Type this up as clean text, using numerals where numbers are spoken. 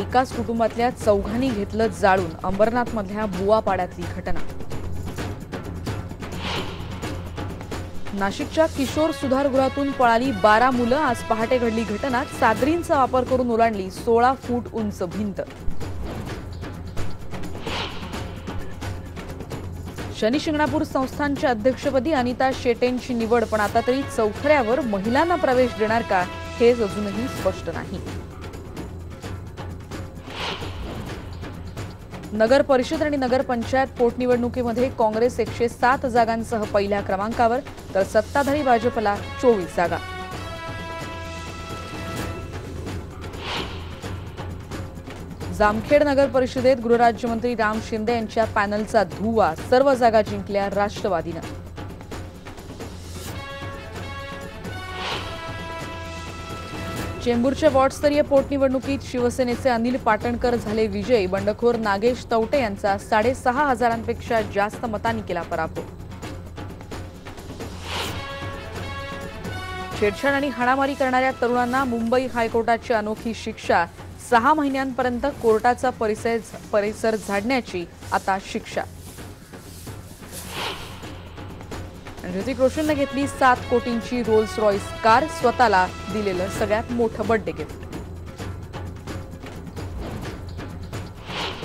एकाच कुटुंबातल्या चौघांनी घेतलं जाळून, अंबरनाथमधल्या बुवापाड्यातली घटना। नाशिकच्या किशोर सुधारगृहातून पळाली 12 मुलं, आज पहाटे घडली घटना। चादरींचा वापर करून ओलांडली 16 फूट उंच भिंत। शनी शिंगणापूर संस्थानच्या अध्यक्षपदी अनिता शेटेंची निवड, पण आता तरी चौथऱ्यावर महिलांना प्रवेश देणार का हे अजूनही स्पष्ट नाही। नगर परिषद आणि नगर पंचायत पोटनिवडणुकीमध्ये काँग्रेस 107 जागांसह पहिल्या क्रमांकावर, तर सत्ताधारी भाजपला 24 जागा। जामखेड नगर परिषदेत गृहराज्यमंत्री राम शिंदे यांच्या पॅनलचा धुव्वा, सर्व जागा जिंकल्या राष्ट्रवादीनं। चेंबूरच्या वॉर्डस्तरीय पोटनिवडणुकीत शिवसेनेचे अनिल पाटणकर झाले विजयी। बंडखोर नागेश तवटे यांचा 6,500पेक्षा जास्त मतांनी केला पराभव। छेडछाड आणि हाणामारी करणाऱ्या तरुणांना मुंबई हायकोर्टाची अनोखी शिक्षा, 6 महिन्यांपर्यंत कोर्टाचा परिसर झाडण्याची आता शिक्षा। ऋतिक रोशनने घेतली 7 कोटींची रोल्स रॉयस कार, स्वतःला दिलेलं सगळ्यात मोठं बर्थडे गिफ्ट।